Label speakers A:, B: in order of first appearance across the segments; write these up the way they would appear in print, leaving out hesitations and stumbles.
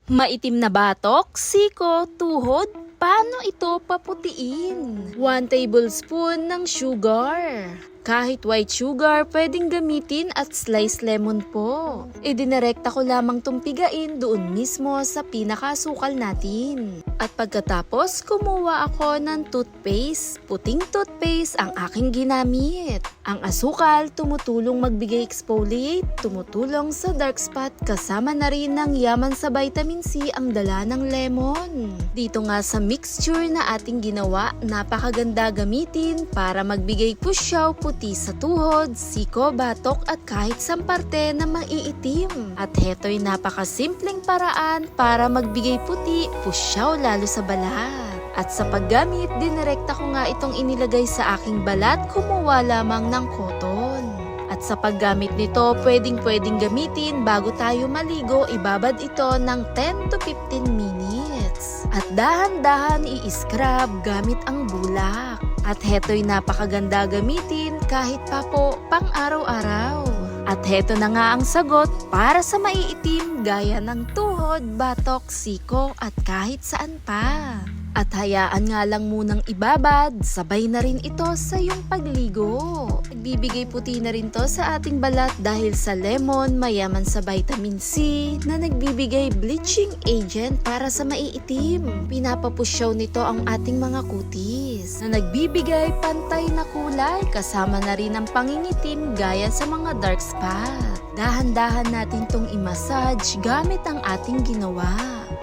A: Maitim na batok, siko, tuhod, paano ito paputiin? 1 tablespoon ng sugar. Kahit white sugar, pwedeng gamitin at sliced lemon po. Idinirekta ko lamang tong pigain doon mismo sa pinakasukal natin. At pagkatapos, kumuha ako ng toothpaste. Puting toothpaste ang aking ginamit. Ang asukal, tumutulong magbigay exfoliate, tumutulong sa dark spot, kasama na rin ng yaman sa vitamin C ang dala ng lemon. Dito nga sa mixture na ating ginawa, napakaganda gamitin para magbigay pusyaw, puti sa tuhod, siko, batok at kahit sa parte na maiitim. At heto'y napakasimpleng paraan para magbigay puti, pusyaw lalo sa balat. At sa paggamit, dinirekta ko nga itong inilagay sa aking balat, kumuha lamang ng cotton. At sa paggamit nito, pwedeng gamitin bago tayo maligo, ibabad ito ng 10 to 15 minutes. At dahan-dahan i-scrub gamit ang bulak. At heto'y napakaganda gamitin kahit pa po pang araw-araw. At heto na nga ang sagot para sa maiitim gaya ng tuhod, batok, siko at kahit saan pa. At hayaan nga lang munang ibabad, sabay na rin ito sa iyong pagligo. Nagbibigay puti na rin to sa ating balat dahil sa lemon, mayaman sa vitamin C na nagbibigay bleaching agent para sa maiitim. Pinapapusyaw nito ang ating mga kutis na nagbibigay pantay na kulay, kasama na rin ang pangingitim gaya sa mga dark spot. Dahan-dahan natin tong i-massage gamit ang ating ginawa.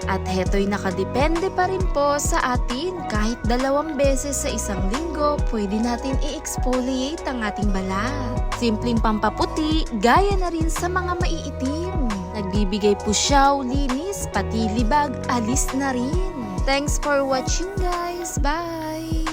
A: At heto'y nakadepende pa rin po sa atin. Kahit 2 beses sa isang linggo, pwede natin i-exfoliate ang ating balat. Simpleng pampaputi, gaya na rin sa mga maiitim. Nagbibigay pusyaw, linis, pati libag, alis na rin. Thanks for watching guys. Bye!